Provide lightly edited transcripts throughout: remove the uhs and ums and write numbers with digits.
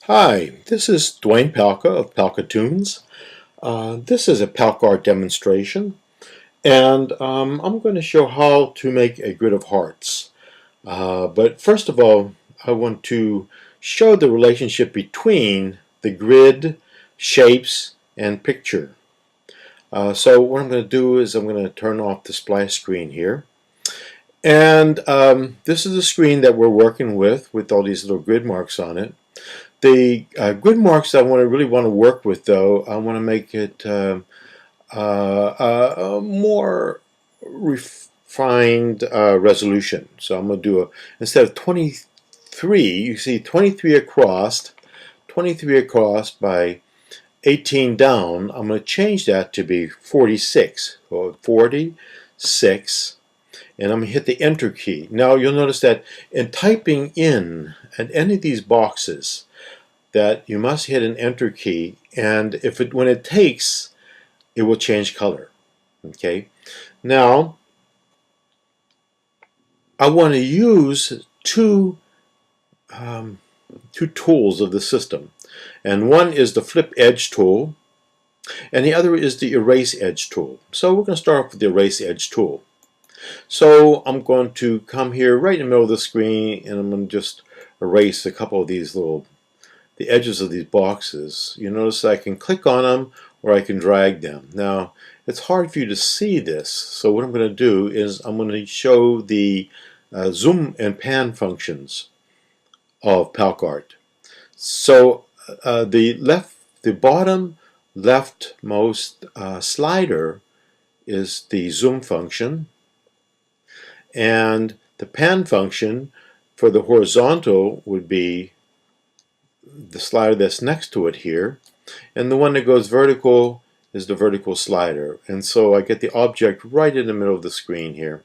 Hi, this is Dwayne Palka of Pal Katoonz. This is a PalkArt demonstration, and I'm going to show how to make a grid of hearts. But first of all, I want to show the relationship between the grid, shapes, and picture. So what I'm going to do is I'm going to turn off the splash screen here. And this is the screen that we're working with all these little grid marks on it. The grid marks I really want to work with, though, I want to make it more refined resolution. So I'm going to do instead of 23, you see 23 across by 18 down. I'm going to change that to be 46. So 46, and I'm going to hit the Enter key. Now you'll notice that in typing in at any of these boxes, that you must hit an Enter key, and when it takes, it will change color. Okay. Now I want to use two tools of the system, and one is the Flip Edge tool, and the other is the Erase Edge tool. So we're going to start off with the Erase Edge tool. So I'm going to come here right in the middle of the screen, and I'm going to just erase a couple of these the edges of these boxes. You notice I can click on them or I can drag them. Now it's hard for you to see this, so what I'm going to do is I'm going to show the zoom and pan functions of PalkArt. So the bottom leftmost slider is the zoom function, and the pan function for the horizontal would be the slider that's next to it here, and the one that goes vertical is the vertical slider, and so I get the object right in the middle of the screen here.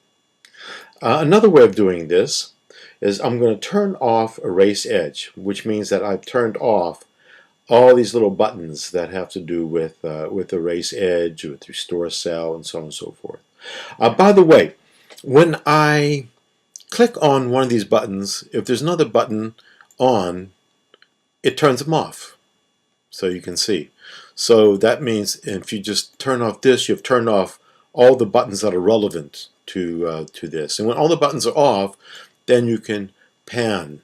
Another way of doing this is I'm going to turn off Erase Edge, which means that I've turned off all these little buttons that have to do with Erase Edge, with Restore Cell, and so on and so forth. By the way, when I click on one of these buttons, if there's another button on, it turns them off, so you can see. So that means if you just turn off this, you've turned off all the buttons that are relevant to this. And when all the buttons are off, then you can pan.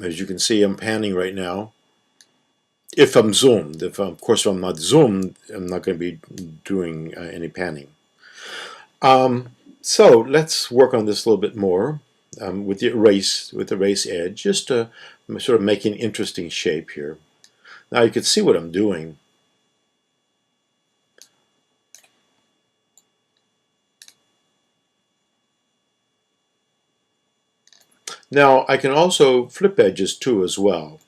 As you can see, I'm panning right now. If I'm zoomed, of course, if I'm not zoomed, I'm not going to be doing any panning. So let's work on this a little bit more with the erase edge, just to sort of make an interesting shape here. Now you can see what I'm doing. Now I can also flip edges too as well.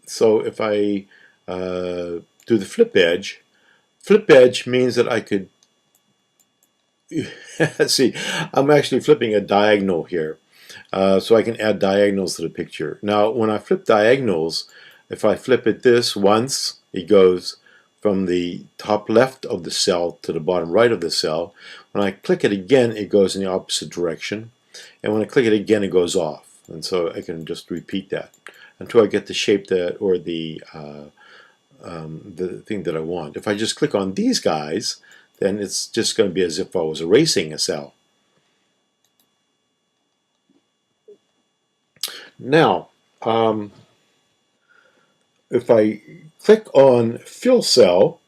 So if I do the flip edge means that I could see, I'm actually flipping a diagonal here. So I can add diagonals to the picture. Now when I flip diagonals, if I flip it this once, it goes from the top left of the cell to the bottom right of the cell. When I click it again, it goes in the opposite direction. And when I click it again, it goes off. And so I can just repeat that until I get the shape that, or the thing that I want. If I just click on these guys, then it's just going to be as if I was erasing a cell. Now, if I click on Fill Cell,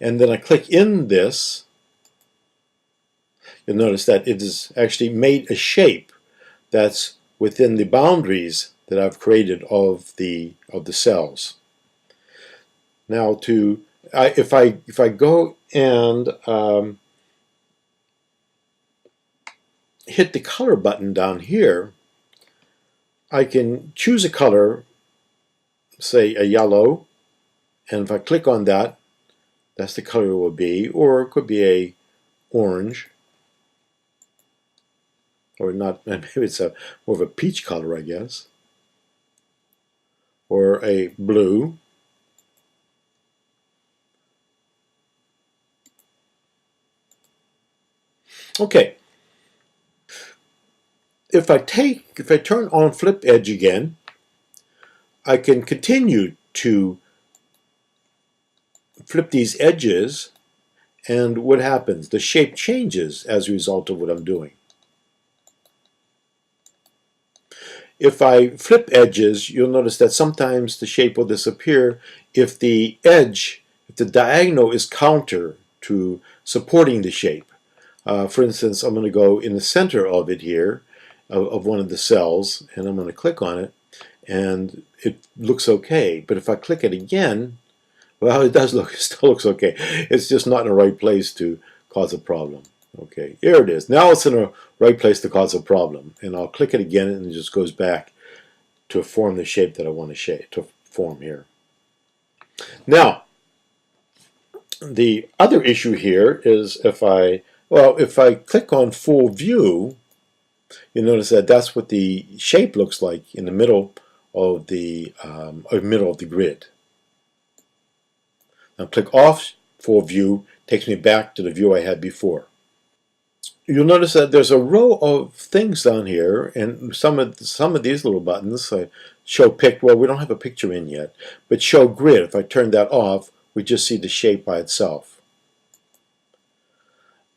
and then I click in this, you'll notice that it has actually made a shape that's within the boundaries that I've created of the cells. Now, if I go and hit the color button down here, I can choose a color, say a yellow, and if I click on that, that's the color it will be, or it could be a orange, or not, maybe it's more of a peach color, I guess, or a blue. Okay, if I turn on flip edge again, I can continue to flip these edges, and what happens? The shape changes as a result of what I'm doing. If I flip edges, you'll notice that sometimes the shape will disappear if the edge, if the diagonal is counter to supporting the shape. For instance, I'm going to go in the center of it here, of one of the cells, and I'm going to click on it, and it looks okay. But if I click it again, well, it still looks okay. It's just not in the right place to cause a problem. Okay, here it is. Now it's in the right place to cause a problem. And I'll click it again, and it just goes back to form the shape that I want to form here. Now, the other issue here is if I click on full view, you'll notice that that's what the shape looks like in the middle of the grid. Now click off full view, takes me back to the view I had before. You'll notice that there's a row of things down here, and some of these little buttons show pic. Well, we don't have a picture in yet, but show grid. If I turn that off, we just see the shape by itself.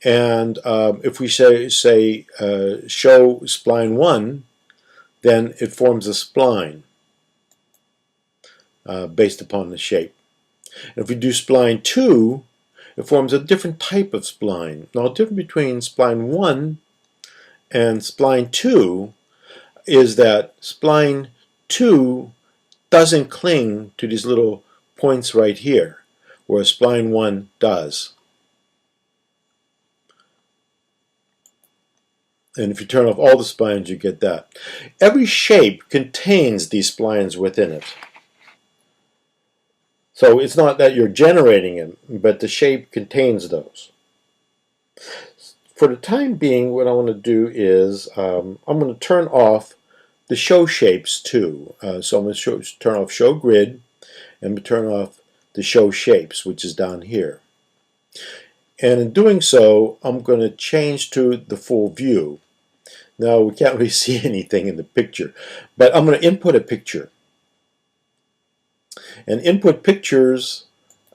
And if we say show spline 1, then it forms a spline based upon the shape. And if we do spline 2, it forms a different type of spline. Now, the difference between spline 1 and spline 2 is that spline 2 doesn't cling to these little points right here, whereas spline 1 does. And if you turn off all the splines, you get that. Every shape contains these splines within it. So it's not that you're generating them, but the shape contains those. For the time being, what I want to do is I'm going to turn off the show shapes too. So I'm going to turn off show grid and turn off the show shapes, which is down here. And in doing so, I'm going to change to the full view. Now, we can't really see anything in the picture, but I'm going to input a picture. And input pictures,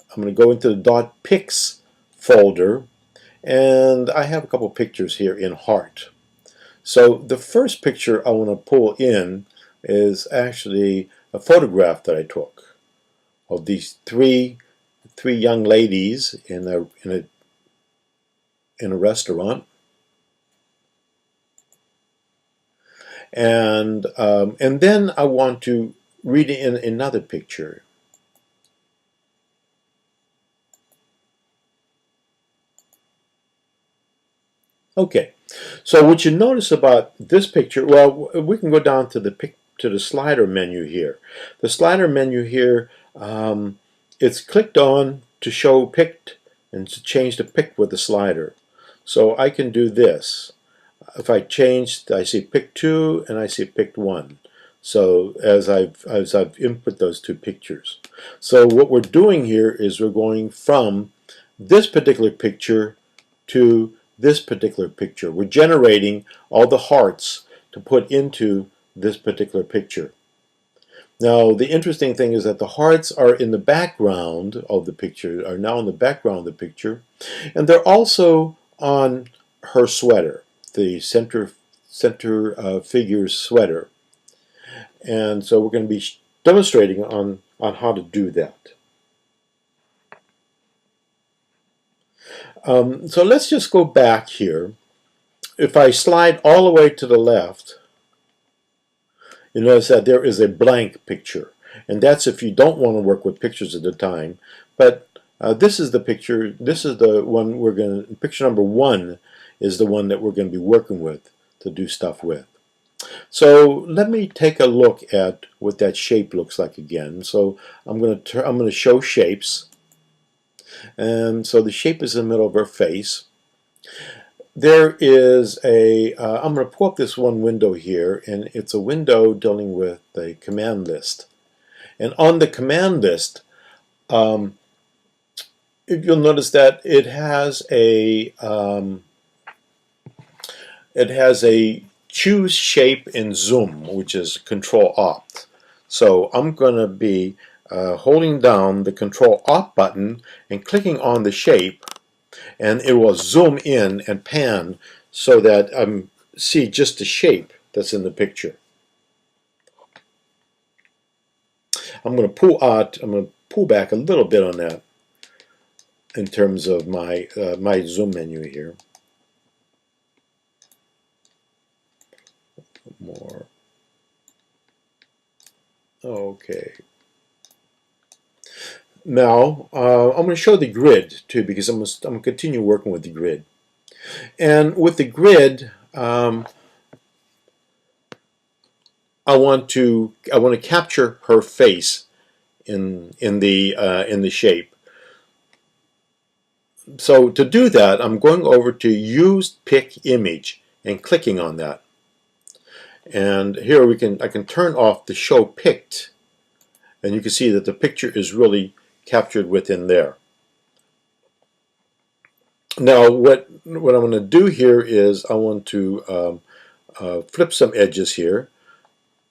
I'm going to go into the .pics folder, and I have a couple pictures here in heart. So the first picture I want to pull in is actually a photograph that I took of these three young ladies in a restaurant. And then I want to read in another picture. Okay, so what you notice about this picture, well, we can go down to the slider menu here. The slider menu here, it's clicked on to show picked and to change the pick with the slider. So I can do this. If I change, I see pick 2 and I see pick 1. So as I've input those two pictures. So what we're doing here is we're going from this particular picture to this particular picture. We're generating all the hearts to put into this particular picture. Now, the interesting thing is that the hearts are in the background of the picture, are now in the background of the picture, and they're also on her sweater, the center figure's sweater. And so we're going to be demonstrating on how to do that. So let's just go back here. If I slide all the way to the left, you notice that there is a blank picture. And that's if you don't want to work with pictures at the time. But this is the picture. This is the one we're going to, picture number 1 is the one that we're going to be working with to do stuff with. So let me take a look at what that shape looks like again. So I'm going to show shapes. And so the shape is in the middle of her face. There is I'm going to pull up this one window here, and it's a window dealing with the command list. And on the command list, you'll notice that it has a choose shape in zoom, which is Control Opt. So I'm going to be holding down the Control Opt button and clicking on the shape, and it will zoom in and pan so that I see just the shape that's in the picture. I'm going to pull out. I'm going to pull back a little bit on that in terms of my my zoom menu here. More. Okay. Now I'm going to show the grid too, because I'm going to continue working with the grid. And with the grid, I want to capture her face in the shape. So to do that, I'm going over to Use Pick Image and clicking on that. And here I can turn off the Show Picked, and you can see that the picture is really captured within there. Now, what I'm going to do here is I want to flip some edges here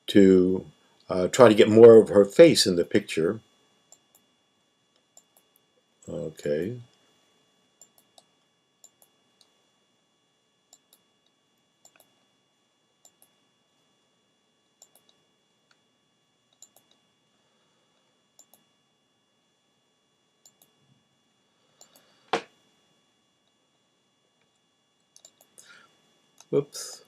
to try to get more of her face in the picture. Okay. Whoops.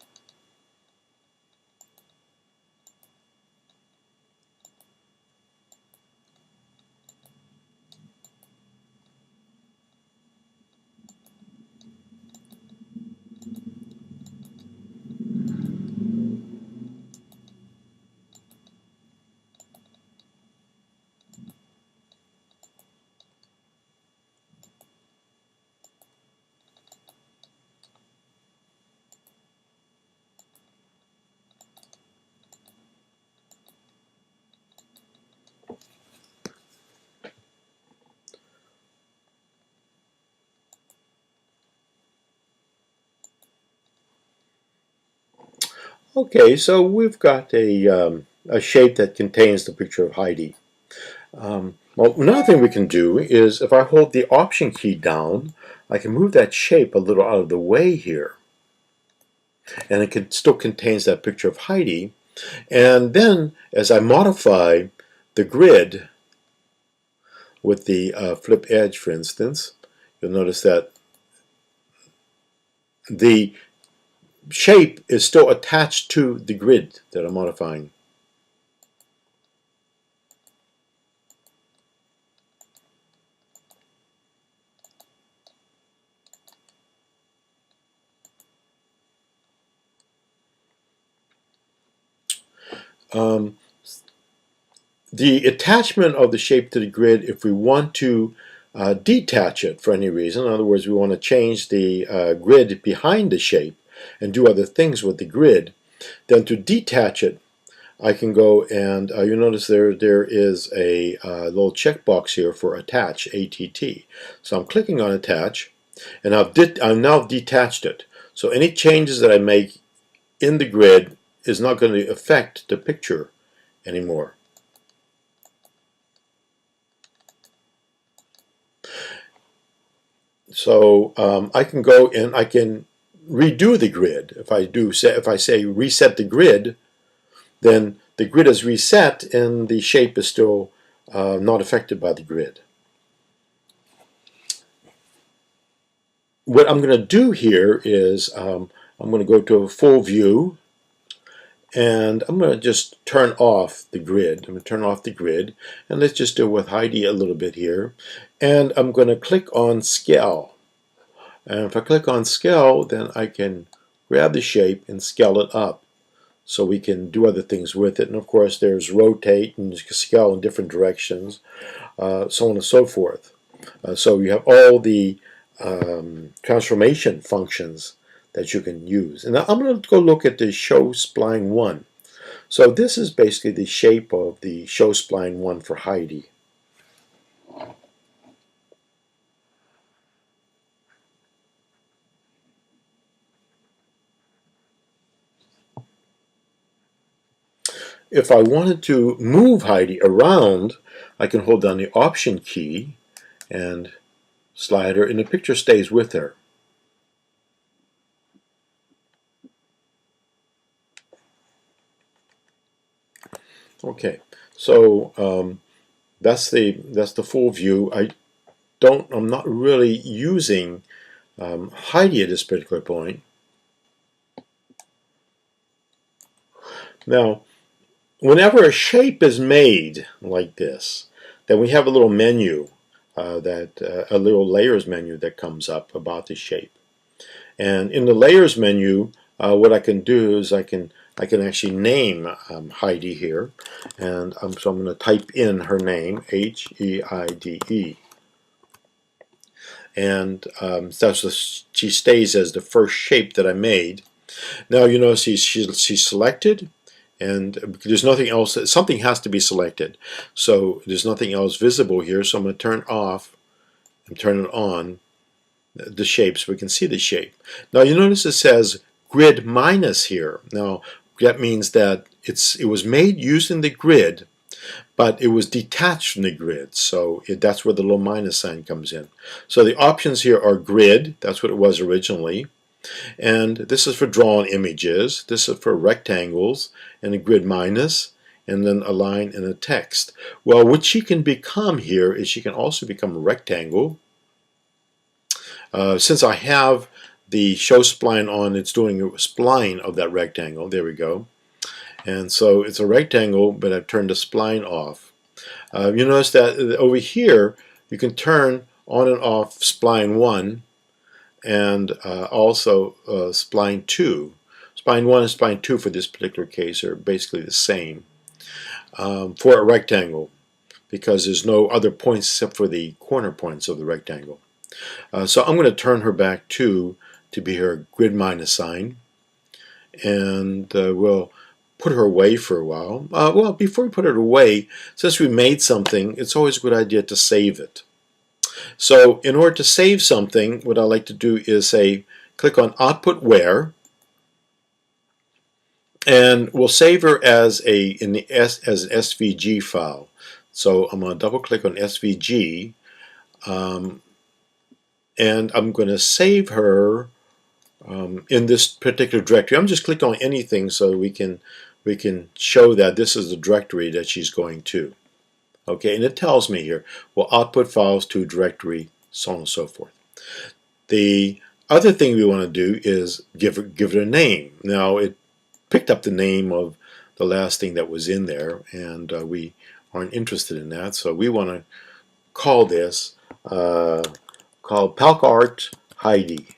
Okay, so we've got a shape that contains the picture of Heidi. Well, another thing we can do is if I hold the Option key down, I can move that shape a little out of the way here. And it still contains that picture of Heidi. And then as I modify the grid with the flip edge, for instance, you'll notice that the shape is still attached to the grid that I'm modifying. The attachment of the shape to the grid, if we want to detach it for any reason, in other words, we want to change the grid behind the shape and do other things with the grid, then to detach it, I can go and you notice there is a little checkbox here for Attach, ATT. So I'm clicking on Attach, and I've now detached it. So any changes that I make in the grid is not going to affect the picture anymore. So I can go and I can redo the grid. If I say reset the grid, then the grid is reset and the shape is still not affected by the grid. What I'm going to do here is I'm going to go to a full view, and I'm going to just turn off the grid. I'm going to turn off the grid, and let's just deal with Heidi a little bit here. And I'm going to click on Scale. And if I click on Scale, then I can grab the shape and scale it up so we can do other things with it. And of course, there's rotate and scale in different directions, so on and so forth. So you have all the transformation functions that you can use. And I'm going to go look at the Show Spline 1. So this is basically the shape of the Show Spline 1 for Heidi. if I wanted to move Heidi around, I can hold down the Option key and slide her, and the picture stays with her. Okay, so that's the full view. I'm not really using Heidi at this particular point. Now, whenever a shape is made like this, then we have a little menu, a little layers menu that comes up about the shape. And in the layers menu, what I can do is I can actually name Heidi here, and so I'm going to type in her name, H-E-I-D-E, and she stays as the first shape that I made. Now you notice she's selected, and there's nothing else. Something has to be selected, so there's nothing else visible here. So I'm going to turn off and turn it on the shape so we can see the shape. Now you notice it says grid minus here. Now that means that it was made using the grid, but it was detached from the grid, so that's where the little minus sign comes in. So the options here are grid, that's what it was originally, and this is for drawn images, this is for rectangles, and a grid minus, and then a line and a text. Well, what she can become here is she can also become a rectangle. Since I have the show spline on, it's doing a spline of that rectangle. There we go. And so it's a rectangle, but I've turned the spline off. You notice that over here, you can turn on and off spline 1 and also spline 2. Spline 1 and spline 2 for this particular case are basically the same for a rectangle, because there's no other points except for the corner points of the rectangle. So I'm going to turn her back to be her grid minus sign, and we'll put her away for a while. Well, before we put it away, since we made something, it's always a good idea to save it. So in order to save something, what I like to do is say, click on Output Where, and we'll save her as an SVG file. So I'm going to double click on SVG, and I'm going to save her in this particular directory. I'm just clicking on anything so we can show that this is the directory that she's going to. Okay, and it tells me here, well, output files to directory, so on and so forth. The other thing we want to do is give it a name. Now, it picked up the name of the last thing that was in there, and we aren't interested in that, so we want to call this called PalkArt Heidi,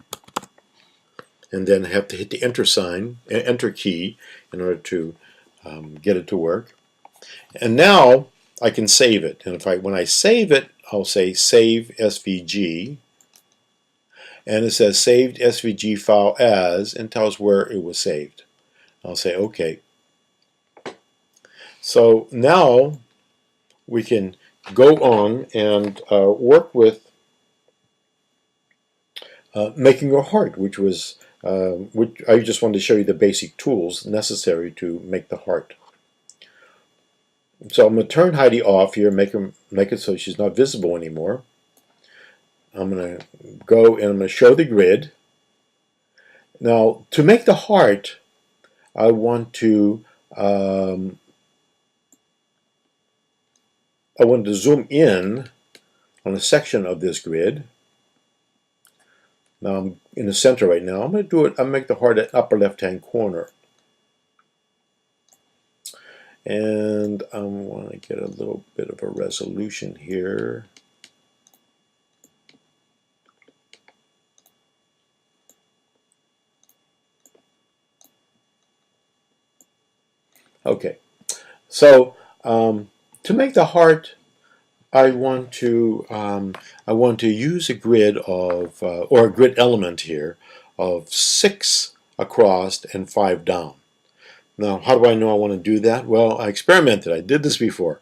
and then have to hit the enter key in order to get it to work. And now I can save it. And when I save it, I'll say Save SVG, and it says Saved SVG file as, and tells where it was saved. I'll say OK. So now we can go on and work with making a heart, which I just wanted to show you the basic tools necessary to make the heart. So I'm going to turn Heidi off here, make it so she's not visible anymore. I'm going to go and I'm going to show the grid. Now, to make the heart, I want to zoom in on a section of this grid. Now I'm in the center right now. I'm going to do it. I'll make the heart at upper left-hand corner. And I want to get a little bit of a resolution here. Okay, so to make the heart, I want to use a grid of or a grid element here of 6 across and 5 down. Now, how do I know I want to do that? Well, I experimented. I did this before,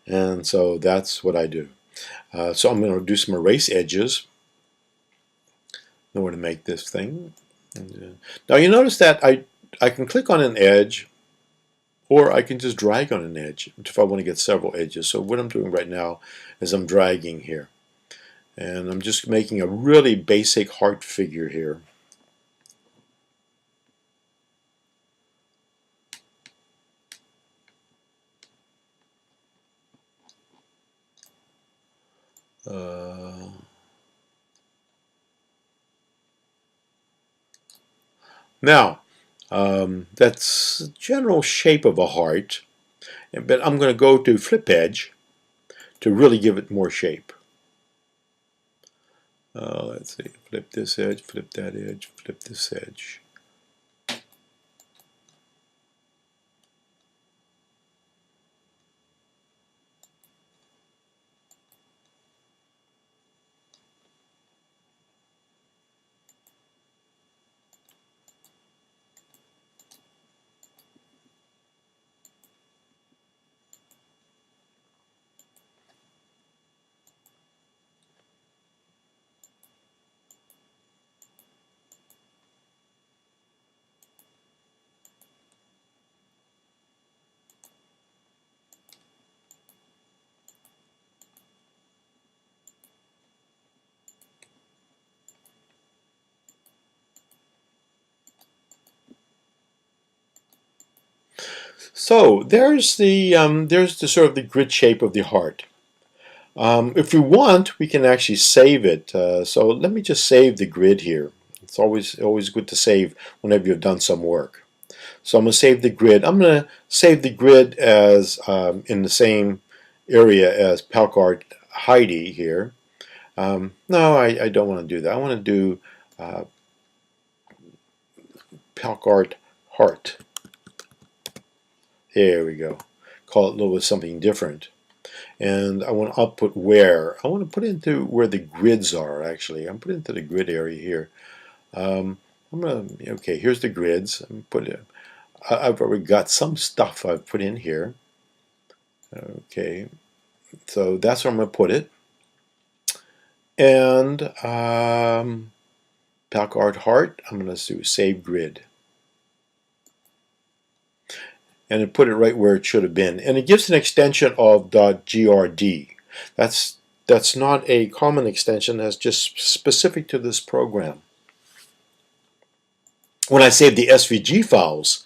and so that's what I do. So I'm going to do some erase edges in order to make this thing. Now you notice that I can click on an edge, or I can just drag on an edge if I want to get several edges. So what I'm doing right now is I'm dragging here. And I'm just making a really basic heart figure here. Now, that's the general shape of a heart, but I'm going to go to flip edge to really give it more shape. Let's see, flip this edge, flip that edge, flip this edge. So there's the sort of the grid shape of the heart. If we want, we can actually save it. So let me just save the grid here. It's always good to save whenever you've done some work. So I'm going to save the grid. I'm going to save the grid as in the same area as PalkArt Heidi here. No, I don't want to do that. I want to do PalkArt Heart. There we go. Call it a little bit something different. And I want to output where. I want to put into where the grids are, actually. I'm putting into the grid area here. Okay, here's the grids. I've already got some stuff I've put in here. Okay, so that's where I'm going to put it. And PalkArt Heart, I'm going to do Save Grid. And it put it right where it should have been. And it gives an extension of .grd. That's not a common extension. That's just specific to this program. When I save the SVG files,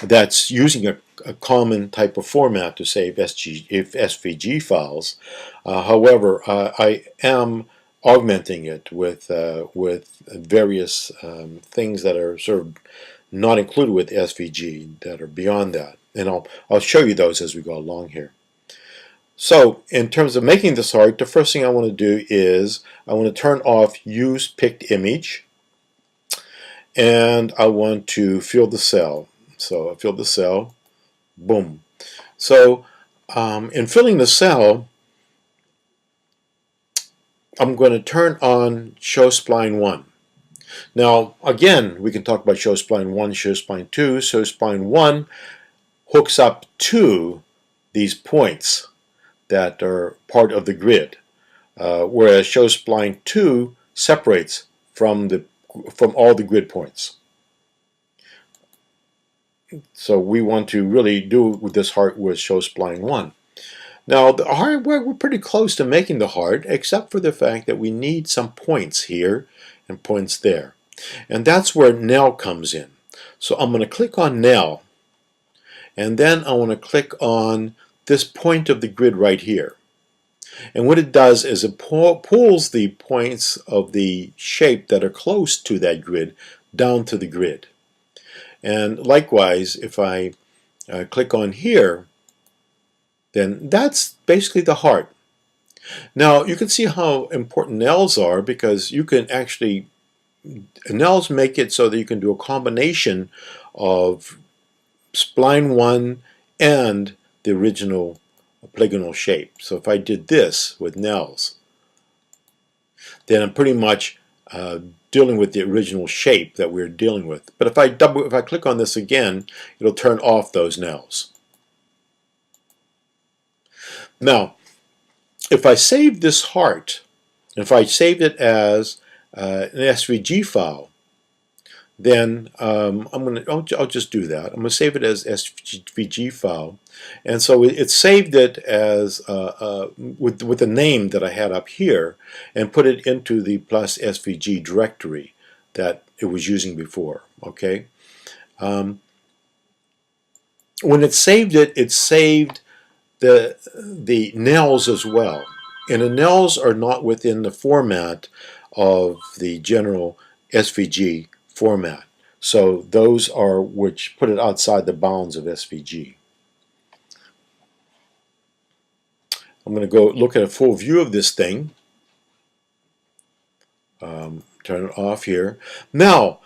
that's using a common type of format to save SVG files. However, I am augmenting it with various things that are sort of not included with SVG that are beyond that. And I'll show you those as we go along here. So in terms of making this heart, the first thing I want to do is I want to turn off Use Picked Image, and I want to fill the cell. So I fill the cell, boom. So in filling the cell, I'm going to turn on Show Spline 1. Now again, we can talk about Show Spline 1, Show Spline 2. Show Spline 1 hooks up to these points that are part of the grid, whereas Show Spline 2 separates from all the grid points. So we want to really do with this heart with Show Spline 1. Now the heart, we're pretty close to making the heart, except for the fact that we need some points here and points there. And that's where Nell comes in. So I'm going to click on Nell, and then I want to click on this point of the grid right here. And what it does is it pulls the points of the shape that are close to that grid down to the grid. And likewise, if I click on here, then that's basically the heart. Now you can see how important Nels are, because you can actually, Nels make it so that you can do a combination of spline 1 and the original polygonal shape. So if I did this with Nels, then I'm pretty much dealing with the original shape that we're dealing with. But if I click on this again, it'll turn off those Nels. Now, if I save this heart, if I saved it as an SVG file, then I'll just do that. I'm going to save it as SVG file, and so it saved it as with the name that I had up here, and put it into the +SVG directory that it was using before. Okay. When it saved the nels as well, and the nels are not within the format of the general SVG format. So those are which put it outside the bounds of SVG. I'm going to go look at a full view of this thing. Turn it off here. Now,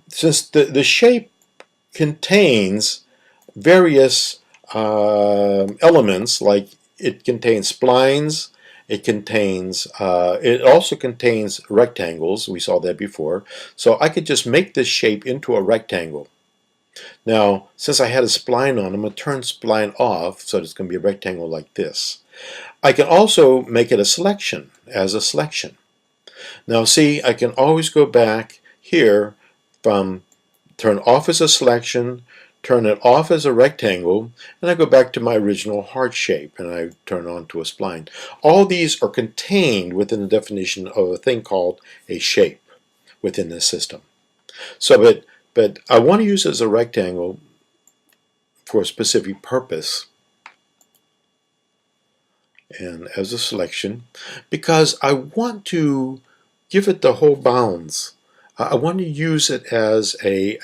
since the shape contains various elements, like it contains splines, it also contains rectangles. We saw that before. So I could just make this shape into a rectangle. Now, since I had a spline on, I'm going to turn spline off, so it's going to be a rectangle like this. I can also make it a selection, as a selection. Now see, I can always go back here from turn off as a selection, turn it off as a rectangle, and I go back to my original heart shape, and I turn on to a spline. All these are contained within the definition of a thing called a shape within this system. So, but I want to use it as a rectangle for a specific purpose and as a selection, because I want to give it the whole bounds. I want to use it as a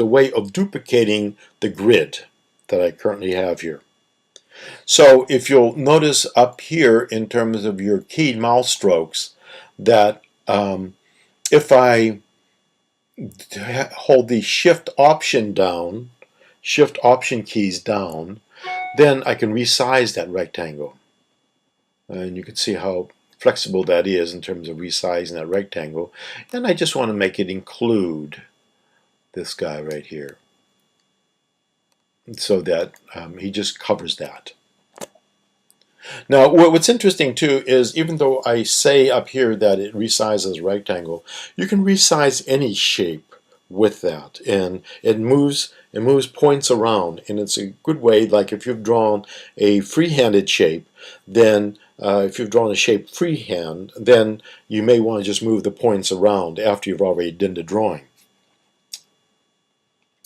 way of duplicating the grid that I currently have here. So if you'll notice up here in terms of your keyed mouse strokes that if I hold the shift option keys down, then I can resize that rectangle. And you can see how flexible that is in terms of resizing that rectangle. And I just want to make it include this guy right here, so that he just covers that. Now, what's interesting too is, even though I say up here that it resizes a rectangle, you can resize any shape with that, and it moves points around, and it's a good way. Like if you've drawn a free-handed shape, then if you've drawn a shape freehand, then you may want to just move the points around after you've already done the drawing.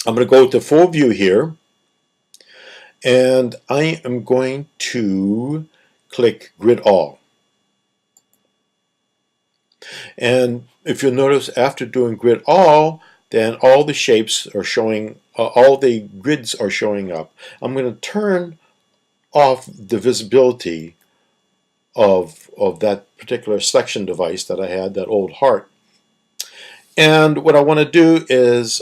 I'm going to go to full view here, and I am going to click Grid All. And if you'll notice, after doing Grid All, then all the shapes are showing, all the grids are showing up. I'm going to turn off the visibility of that particular selection device that I had, that old heart. And what I want to do is,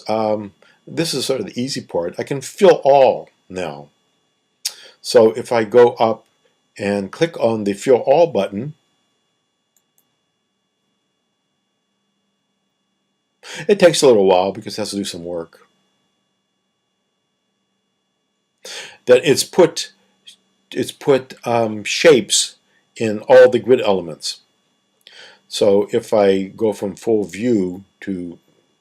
this is sort of the easy part, I can fill all now. So if I go up and click on the Fill All button, it takes a little while because it has to do some work. That it's put shapes in all the grid elements. So if I go from full view to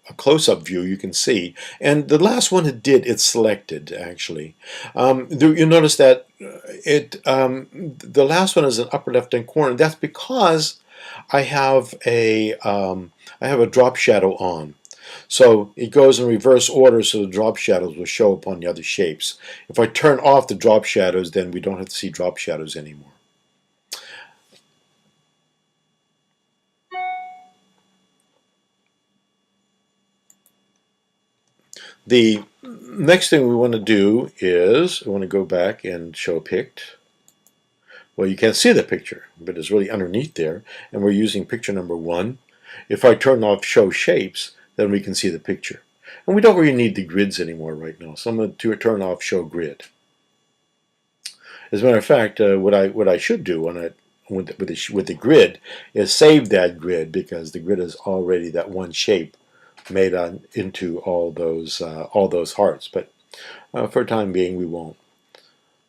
a close-up view, you can see, and the last one it's selected actually. You notice that the last one is an upper left-hand corner. That's because I have a drop shadow on. So it goes in reverse order, so the drop shadows will show up on the other shapes. If I turn off the drop shadows, then we don't have to see drop shadows anymore. The next thing we want to do is we want to go back and show picked. Well, you can't see the picture, but it's really underneath there, and we're using picture number 1. If I turn off show shapes, then we can see the picture. And we don't really need the grids anymore right now, so I'm going to turn off show grid. As a matter of fact, what I should do with the grid is save that grid, because the grid is already that one shape made into all those hearts. But for the time being, we won't.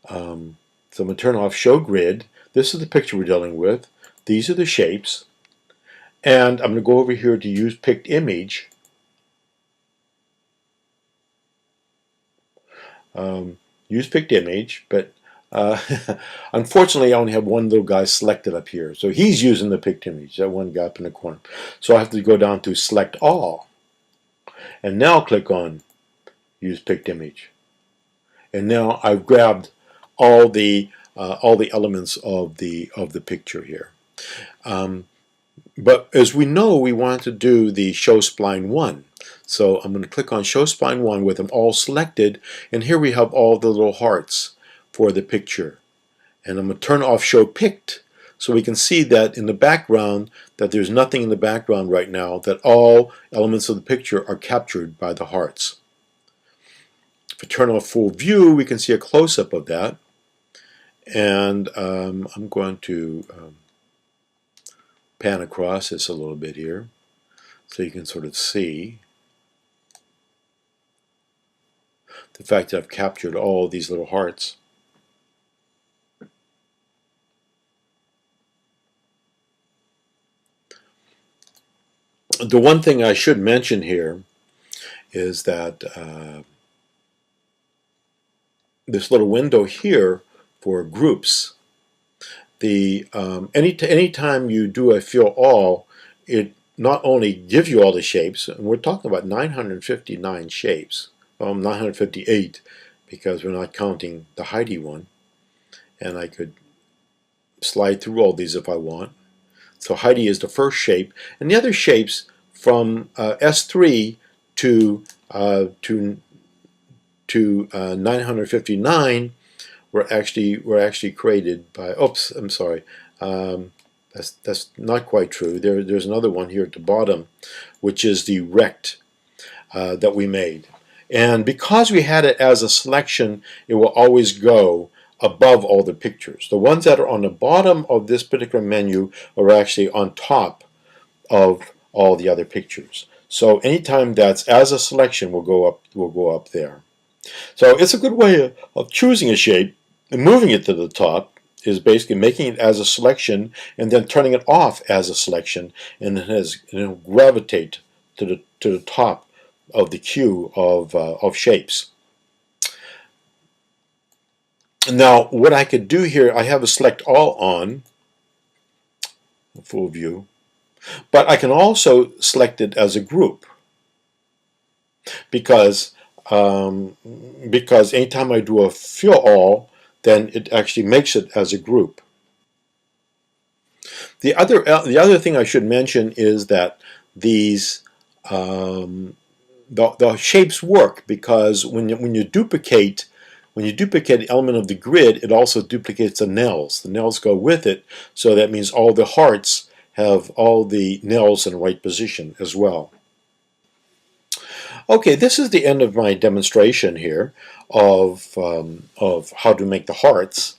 So I'm going to turn off show grid. This is the picture we're dealing with. These are the shapes. And I'm going to go over here to use picked image. use picked image, but unfortunately I only have one little guy selected up here. So he's using the picked image, that one guy up in the corner. So I have to go down to select all, and now click on use picked image. And now I've grabbed all the elements of the picture here. But as we know, we want to do the show spline 1. So I'm going to click on show spline 1 with them all selected, and here we have all the little hearts for the picture. And I'm going to turn off show picked so we can see that in the background that there's nothing in the background right now, that all elements of the picture are captured by the hearts. If I turn off full view, we can see a close-up of that. And I'm going to pan across this a little bit here so you can sort of see the fact that I've captured all these little hearts. The one thing I should mention here is that this little window here for groups, anytime you do a fill all, it not only gives you all the shapes, and we're talking about 959 shapes, 958 because we're not counting the Heidi one, and I could slide through all these if I want. So Heidi is the first shape, and the other shapes from S3 to 959 were actually created by. Oops, I'm sorry. That's not quite true. There's another one here at the bottom, which is the rect that we made. And because we had it as a selection, it will always go above all the pictures. The ones that are on the bottom of this particular menu are actually on top of all the other pictures. So anytime that's as a selection will go up there. So it's a good way of choosing a shape and moving it to the top is basically making it as a selection and then turning it off as a selection, and it'll gravitate to the top of the queue of shapes. Now what I could do here, I have a select all on, full view, but I can also select it as a group because anytime I do a fill all, then it actually makes it as a group. The other thing I should mention is that these the shapes work because when you duplicate an element of the grid, it also duplicates the nails. The nails go with it, so that means all the hearts have all the nails in the right position as well. Okay, this is the end of my demonstration here of how to make the hearts.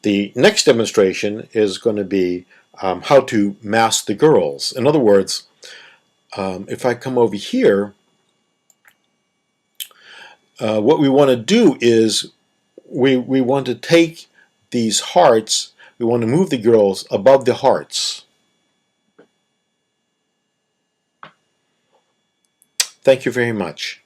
The next demonstration is going to be how to mask the girls. In other words, if I come over here, what we want to do is we want to take these hearts, we want to move the girls above the hearts. Thank you very much.